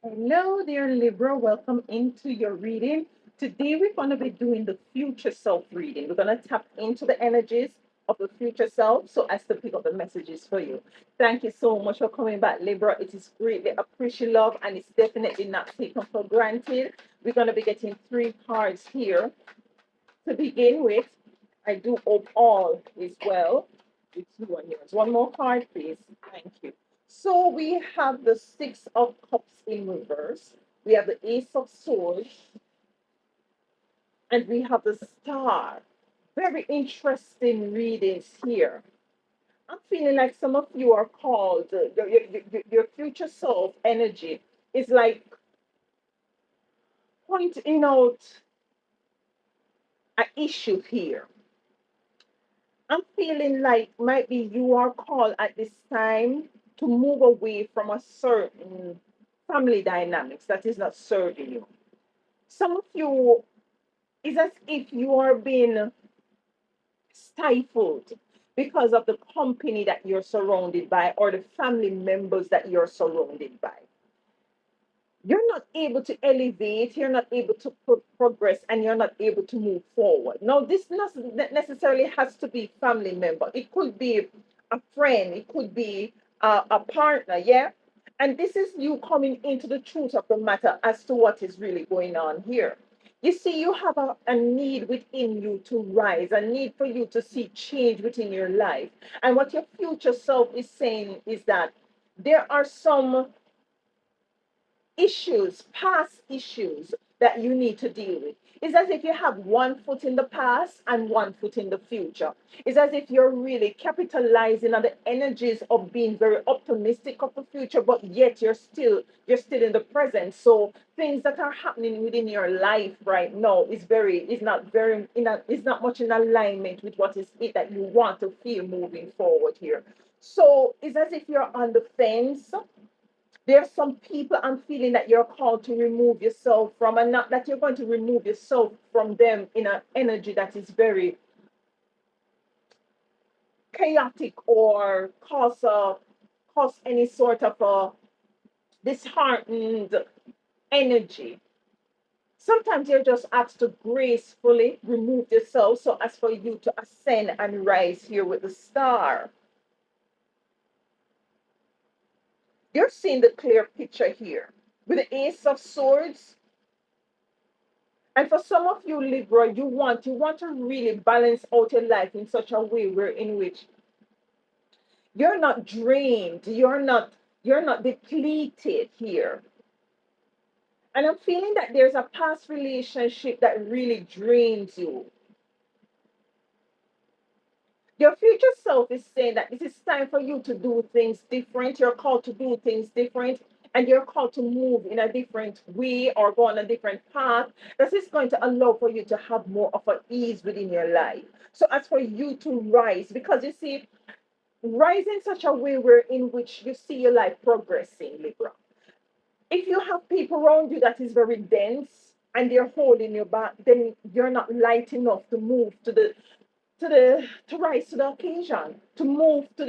Hello, dear Libra. Welcome into your reading. Today, we're going to be doing the future self reading. We're going to tap into the energies of the future self so as to pick up the messages for you. Thank you so much for coming back, Libra. It is greatly appreciated, love, and it's definitely not taken for granted. We're going to be getting three cards here to begin with. I do hope all is well with you and yours. One more card, please. Thank you. So we have the Six of Cups in reverse. We have the Ace of Swords, and we have the Star. Very interesting readings here. I'm feeling like some of you are called, your future self energy is like pointing out an issue here. I'm feeling like maybe you are called at this time to move away from a certain family dynamics that is not serving you. Some of you, it's as if you are being stifled because of the company that you're surrounded by or the family members that you're surrounded by. You're not able to elevate, you're not able to progress, and you're not able to move forward. Now, this not necessarily has to be family member. It could be a friend, it could be a partner, yeah? And this is you coming into the truth of the matter as to what is really going on here. You see, you have a need within you to rise, a need for you to see change within your life. And what your future self is saying is that there are some issues, past issues that you need to deal with. It's as if you have one foot in the past and one foot in the future. It's as if you're really capitalizing on the energies of being very optimistic of the future, but yet you're still in the present. So things that are happening within your life right now is not much in alignment with what is it that you want to feel moving forward here. So it's as if you're on the fence. There's some people I'm feeling that you're called to remove yourself from, and not that you're going to remove yourself from them in an energy that is very chaotic or cause any sort of a disheartened energy. Sometimes you're just asked to gracefully remove yourself so as for you to ascend and rise here with the star. You're seeing the clear picture here. With the Ace of Swords, and for some of you, Libra, you want to really balance out your life in such a way where in which you're not drained, you're not depleted here. And I'm feeling that there's a past relationship that really drains you. Your future self is saying that it is time for you to do things different. You're called to do things different, and you're called to move in a different way or go on a different path. This is going to allow for you to have more of an ease within your life. So, as for you to rise, because you see, rise in such a way where in which you see your life progressing, Libra. If you have people around you that is very dense and they're holding you back, then you're not light enough to move to rise to the occasion, to move to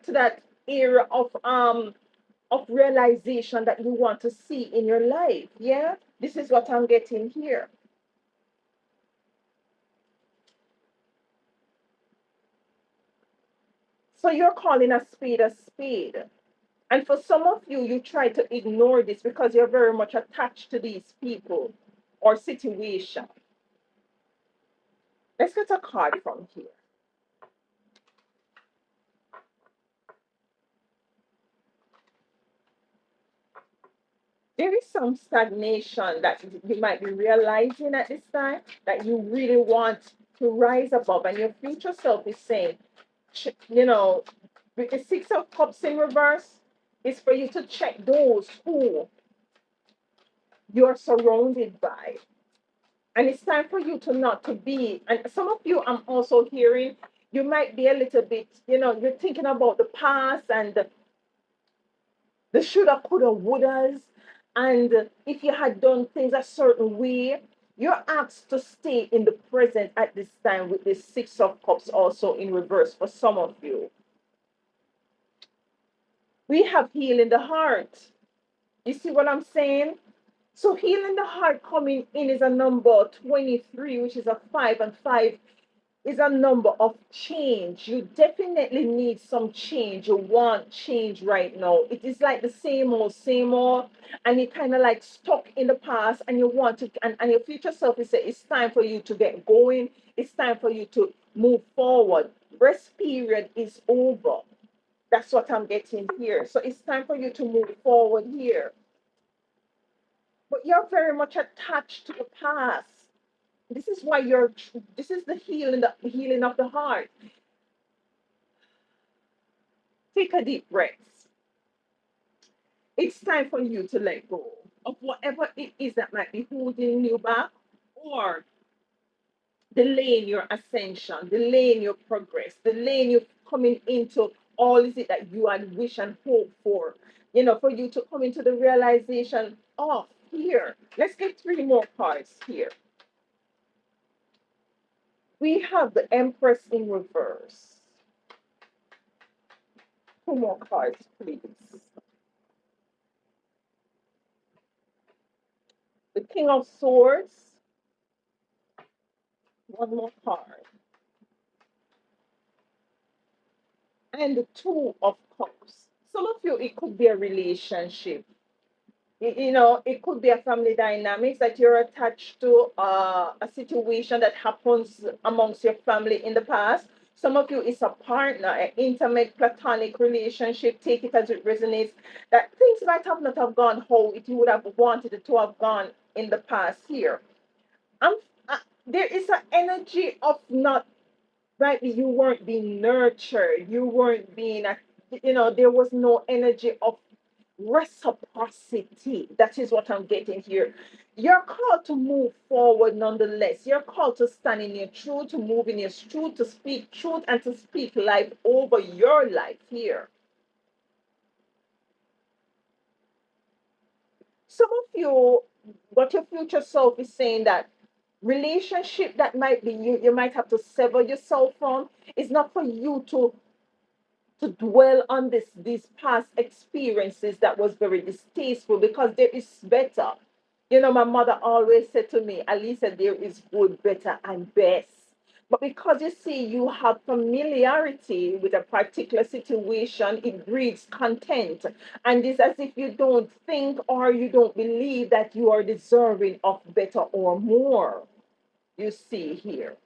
that era of realization that you want to see in your life. Yeah, this is what I'm getting here. So you're calling a spade a spade. And for some of you, you try to ignore this because you're very much attached to these people or situation. Let's get a card from here. There is some stagnation that you might be realizing at this time that you really want to rise above, and your future self is saying, with the Six of Cups in reverse, is for you to check those who you're surrounded by. And it's time for you to not to be, and some of you I'm also hearing, you might be a little bit, you're thinking about the past and the shoulda, coulda, wouldas. And if you had done things a certain way, you're asked to stay in the present at this time with this Six of Cups also in reverse for some of you. We have healing the heart. You see what I'm saying? So healing the heart coming in is a number 23, which is a 5, and 5 is a number of change. You definitely need some change. You want change right now. It is like the same old, and you kind of like stuck in the past, and you want to, and your future self is saying it's time for you to get going. It's time for you to move forward. Rest period is over. That's what I'm getting here. So it's time for you to move forward here. But you're very much attached to the past. This is why this is the healing of the heart. Take a deep breath. It's time for you to let go of whatever it is that might be holding you back or delaying your ascension, delaying your progress, delaying you coming into all is it that you had wish and hope for. For you to come into the realization of here. Let's get three more cards here. We have the Empress in reverse. Two more cards, please. The King of Swords. One more card. And the Two of Cups. Some of you, it could be a relationship. It could be a family dynamics that you're attached to, a situation that happens amongst your family in the past. Some of you is a partner, an intimate platonic relationship. Take it as it resonates. That things might have not have gone how it you would have wanted it to have gone in the past here. I'm, there is an energy of not right. You weren't being nurtured. You weren't being, there was no energy of reciprocity. That is what I'm getting here. You're called to move forward nonetheless. You're called to stand in your truth, to move in your truth, to speak truth, and to speak life over your life here. Some of you, what your future self is saying that relationship that might be you might have to sever yourself from is not for you to dwell on these past experiences that was very distasteful, because there is better. My mother always said to me, Alisa, there is good, better, and best. But because you see, you have familiarity with a particular situation, it breeds content. And it's as if you don't think or you don't believe that you are deserving of better or more. You see here.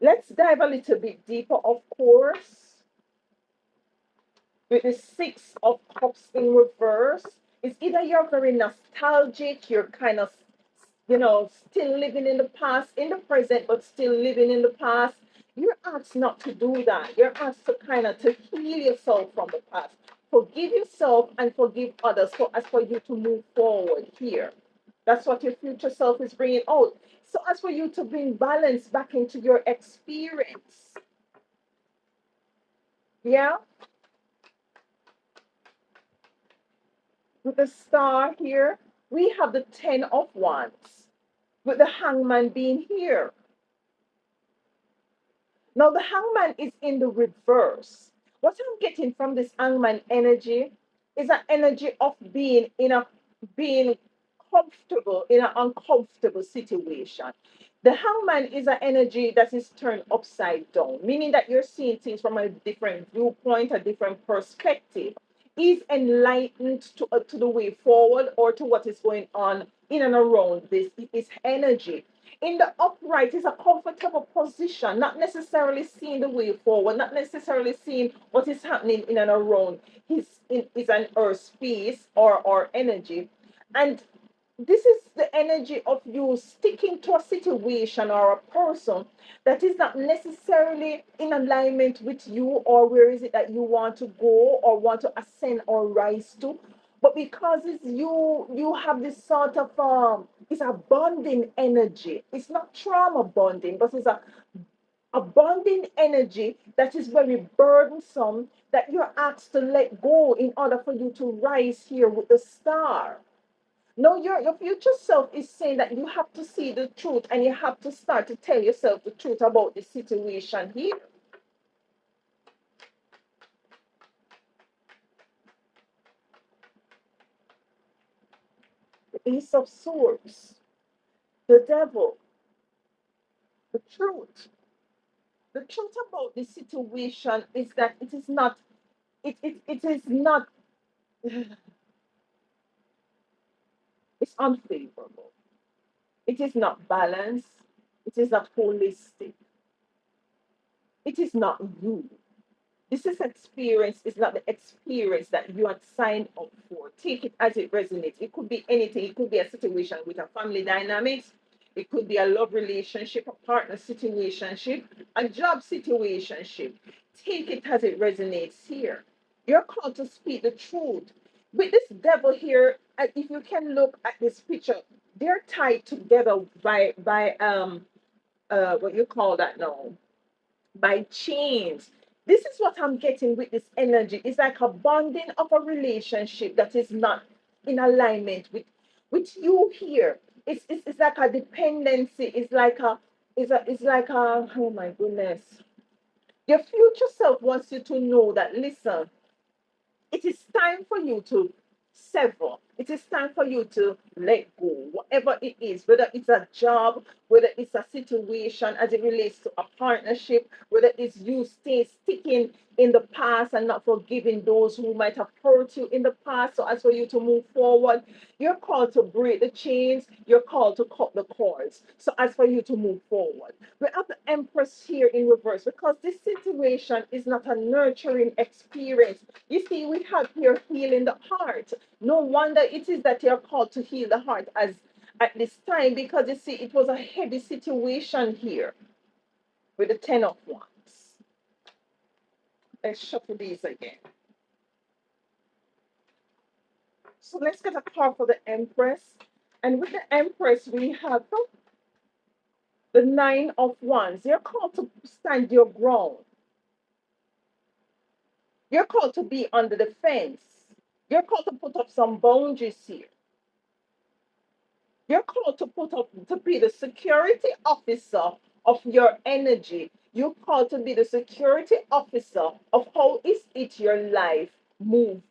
Let's dive a little bit deeper, of course, with the Six of Cups in reverse. It's either you're very nostalgic, you're kind of, still living in the past, in the present, but still living in the past. You're asked not to do that. You're asked to kind of to heal yourself from the past. Forgive yourself and forgive others as for you to move forward here. That's what your future self is bringing out. So as for you to bring balance back into your experience. Yeah? With the Star here, we have the Ten of Wands, with the Hangman being here. Now, the Hangman is in the reverse. What I'm getting from this Hangman energy is an energy of being comfortable in an uncomfortable situation. The Hangman is an energy that is turned upside down, meaning that you're seeing things from a different viewpoint, a different perspective. Is enlightened to the way forward or to what is going on in and around this is energy. In the upright is a comfortable position, not necessarily seeing the way forward, not necessarily seeing what is happening in and around is an earth space or energy. And this is the energy of you sticking to a situation or a person that is not necessarily in alignment with you, or where is it that you want to go or want to ascend or rise to. But because it's you have this sort of it's a bonding energy. It's not trauma bonding, but it's a bonding energy that is very burdensome, that you're asked to let go in order for you to rise here with the Star. No, your future self is saying that you have to see the truth, and you have to start to tell yourself the truth about the situation here. The Ace of Swords, the Devil, the truth. The truth about this situation is that it is not, it is not, it's unfavorable. It is not balanced. It is not holistic. It is not you. This is experience is not the experience that you had signed up for. Take it as it resonates. It could be anything. It could be a situation with a family dynamics. It could be a love relationship, a partner situationship, a job situationship. Take it as it resonates here. You're called to speak the truth. With this devil here, if you can look at this picture, they're tied together by what you call that now, by chains. This is what I'm getting with this energy. It's like a bonding of a relationship that is not in alignment with you here. It's like a dependency. It's like a oh my goodness. Your future self wants you to know that listen, it is time for you to sever. It is time for you to let go, whatever it is, whether it's a job, whether it's a situation as it relates to a partnership, whether it's you stay sticking in the past and not forgiving those who might have hurt you in the past. So, as for you to move forward, you're called to break the chains, you're called to cut the cords. So, as for you to move forward, we have the Empress here in reverse because this situation is not a nurturing experience. You see, we have here healing the heart. No wonder it is that you're called to heal the heart as at this time because you see, it was a heavy situation here with the Ten of Wands. Let's shuffle these again. So let's get a card for the Empress. And with the Empress, we have the Nine of Wands. You're called to stand your ground. You're called to be on the defense. You're called to put up some boundaries here. You're called to put up to be the security officer of your energy. You're called to be the security officer of how is it your life move,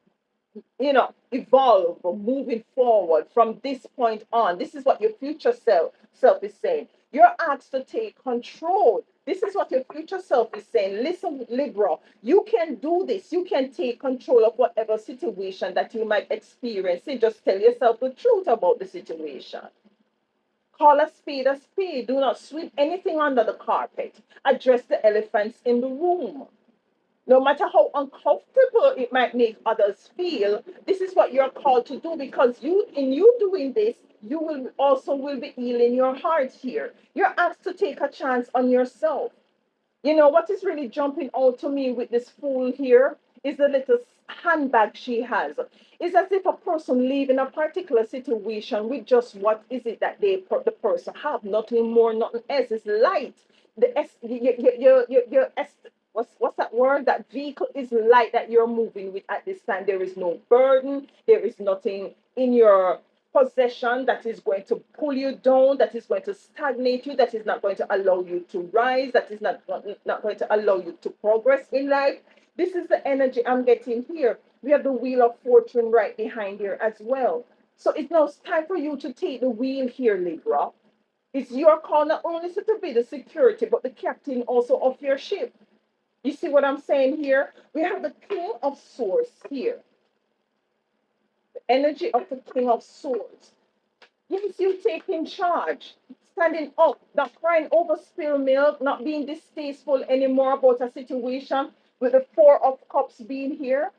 evolve or moving forward from this point on. This is what your future self is saying. You're asked to take control. This is what your future self is saying. Listen, Libra, you can do this. You can take control of whatever situation that you might experience. And just tell yourself the truth about the situation. Call a spade a spade. Do not sweep anything under the carpet. Address the elephants in the room. No matter how uncomfortable it might make others feel, this is what you're called to do because in you doing this, you will be healing your heart here. You're asked to take a chance on yourself. You know what is really jumping out to me with this fool here is the little handbag she has. It's as if a person leaving a particular situation with just what is it that the person have, nothing more, nothing else. It's light. The S, your S, what's that word? That vehicle is light that you're moving with at this time. There is no burden. There is nothing in your possession that is going to pull you down, that is going to stagnate you, that is not going to allow you to rise, that is not going to allow you to progress in life. This is the energy I'm getting here. We have the Wheel of Fortune right behind here as well. So it's now time for you to take the wheel here, Libra. It's your call not only to be the security, but the captain also of your ship. You see what I'm saying here? We have the King of Swords here, the energy of the King of Swords. Yes, you taking charge, standing up, not crying over spilled milk, not being distasteful anymore about a situation with the Four of Cups being here.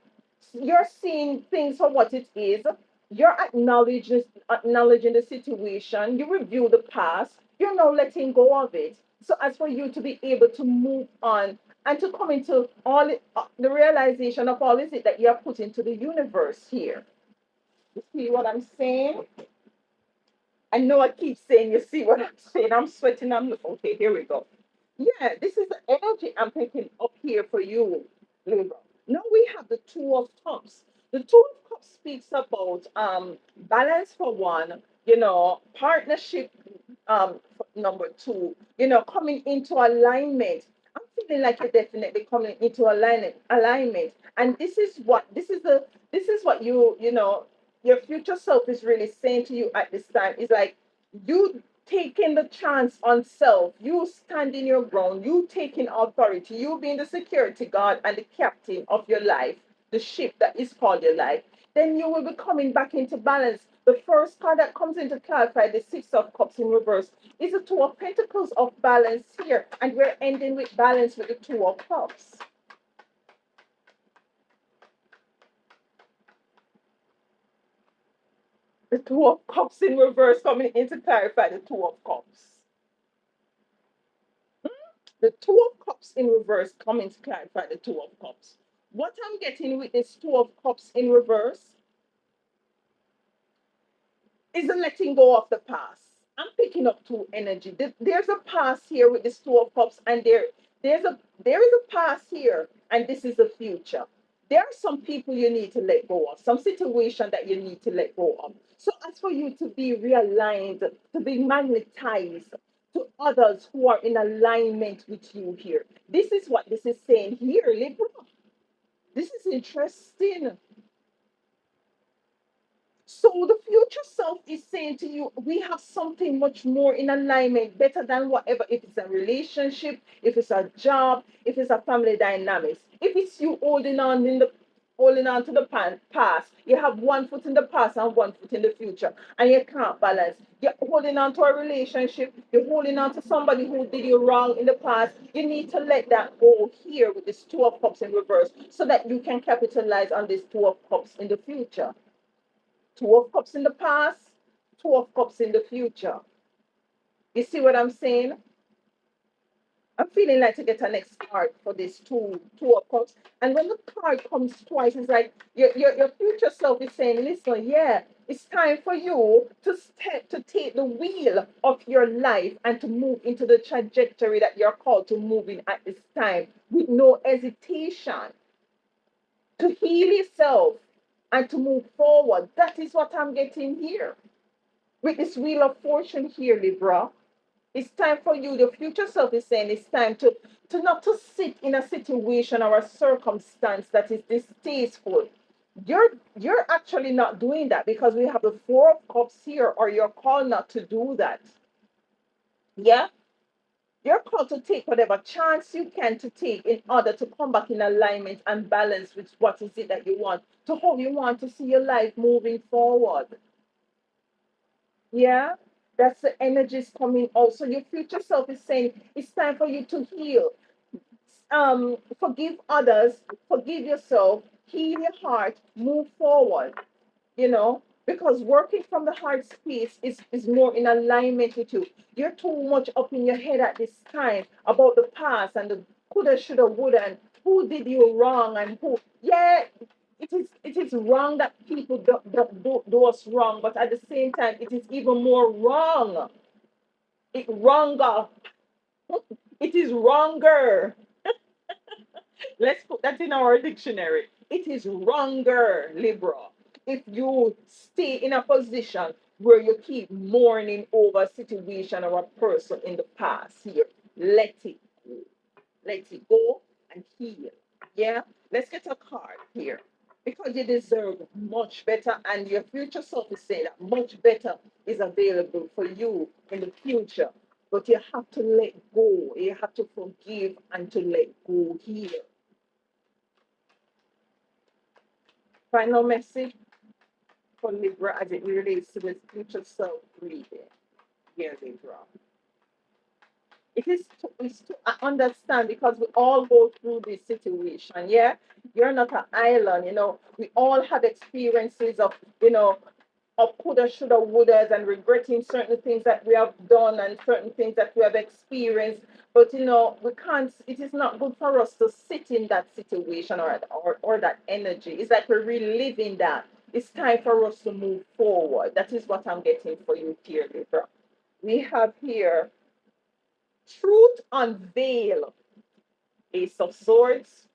You're seeing things for what it is. You're acknowledging the situation. You review the past. You're now letting go of it. So as for you to be able to move on and to come into the realization of all is it that you are put into the universe here. You see what I'm saying? I know I keep saying, you see what I'm saying? I'm sweating. Okay, here we go. Yeah, this is the energy I'm picking up here for you, Libra. Now we have the Two of Cups. The Two of Cups speaks about balance for one, partnership number two, coming into alignment. I'm feeling like you're definitely coming into alignment. And this is what you your future self is really saying to you at this time is like you taking the chance on self, you standing your ground, you taking authority, you being the security guard and the captain of your life, the ship that is called your life, then you will be coming back into balance. The first card that comes into clarify the Six of Cups in reverse is the Two of Pentacles of balance here, and we're ending with balance with the Two of Cups. The Two of Cups in reverse coming in to clarify the Two of Cups. The Two of Cups in reverse coming to clarify the Two of Cups. What I'm getting with this Two of Cups in reverse is the letting go of the past. I'm picking up two energy. There's a past here with this Two of Cups, and there is a past here, and this is the future. There are some people you need to let go of, some situation that you need to let go of. So as for you to be realigned, to be magnetized to others who are in alignment with you here. This is what this is saying here, Libra. This is interesting. So the future self is saying to you, we have something much more in alignment, better than whatever. If it's a relationship, if it's a job, if it's a family dynamics, if it's you holding on to the past, you have one foot in the past and one foot in the future, and you can't balance. You're holding on to a relationship, you're holding on to somebody who did you wrong in the past. You need to let that go here with this Two of Cups in reverse so that you can capitalize on this Two of Cups in the future. Two of Cups in the past, Two of Cups in the future. You see what I'm saying? I'm feeling like to get a next card for this two of cups. And when the card comes twice, it's like your future self is saying, listen, yeah, it's time for you to take the wheel of your life and to move into the trajectory that you're called to move in at this time with no hesitation, to heal yourself and to move forward. That is what I'm getting here. With this wheel of fortune here, Libra, it's time for you. The future self is saying it's time to not to sit in a situation or a circumstance that is distasteful. You're actually not doing that because we have the Four of Cups here, or you're called not to do that. Yeah, you're called to take whatever chance you can to take in order to come back in alignment and balance with what is it that you want, to how you want to see your life moving forward. Yeah, that's the energies coming out. So your future self is saying it's time for you to heal. Forgive others, forgive yourself, heal your heart, move forward, because working from the heart space is more in alignment with you. You're too much up in your head at this time about the past and the coulda, shoulda, woulda, and who did you wrong and who. Yeah, it is wrong that people do us wrong, but at the same time, it is even more wrong. It wronger. It is wronger. Let's put that in our dictionary. It is wronger, Libra, if you stay in a position where you keep mourning over a situation or a person in the past here. Let it go. Let it go and heal. Yeah? Let's get a card here. Because you deserve much better, and your future self is saying that much better is available for you in the future. But you have to let go. You have to forgive and to let go here. Final message for Libra as it relates to this future self reading. Here, Libra. It's to understand because we all go through this situation. Yeah, you're not an island. We all have experiences of coulda, shoulda, wouldas, and regretting certain things that we have done and certain things that we have experienced. But we can't. It is not good for us to sit in that situation or that energy. It's like we're reliving that. It's time for us to move forward. That is what I'm getting for you here, Libra. We have here truth unveil, Ace of Swords.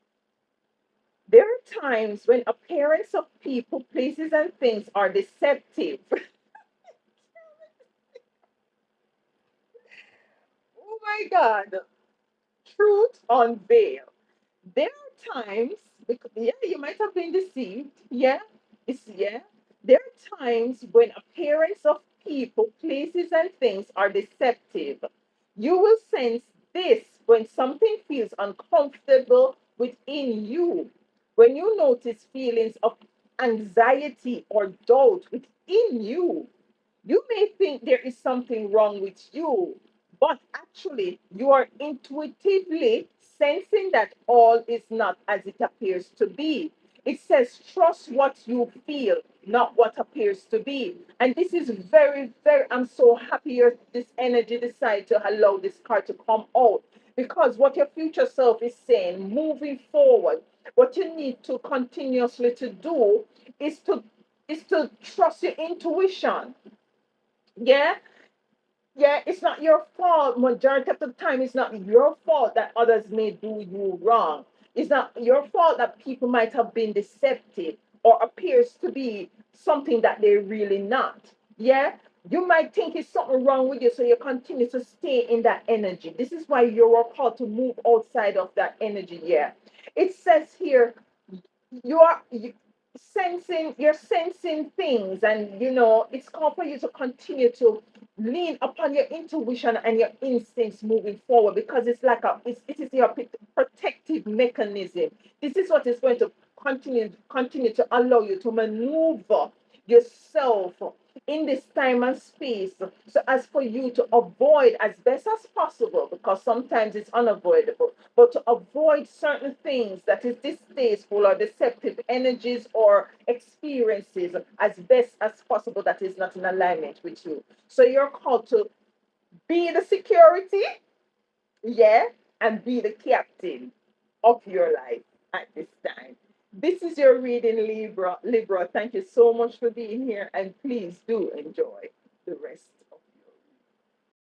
There are times when appearance of people, places, and things are deceptive. Oh my God. Truth unveil. There are times, because, yeah, you might have been deceived. Yeah, yeah. There are times when appearance of people, places, and things are deceptive. You will sense this when something feels uncomfortable within you. When you notice feelings of anxiety or doubt within you, you may think there is something wrong with you, but actually, you are intuitively sensing that all is not as it appears to be. It says, trust what you feel, not what appears to be. And this is very, very, I'm so happy this energy decided to allow this card to come out. Because what your future self is saying, moving forward, what you need to continuously to do is to trust your intuition. Yeah, yeah, it's not your fault. Majority of the time, it's not your fault that others may do you wrong. It's not your fault that people might have been deceptive or appears to be something that they're really not. Yeah, you might think it's something wrong with you, so you continue to stay in that energy. This is why you're called to move outside of that energy. Yeah, it says here you are sensing, you're sensing things, and it's called for you to continue to lean upon your intuition and your instincts moving forward, because it's like it is your protective mechanism. This is what is going to continue to allow you to maneuver yourself in this time and space, so as for you to avoid as best as possible, because sometimes it's unavoidable, but to avoid certain things that is distasteful or deceptive energies or experiences as best as possible that is not in alignment with you. So you're called to be the security, yeah, and be the captain of your life at this time. This is your reading, Libra. Libra, thank you so much for being here, and please do enjoy.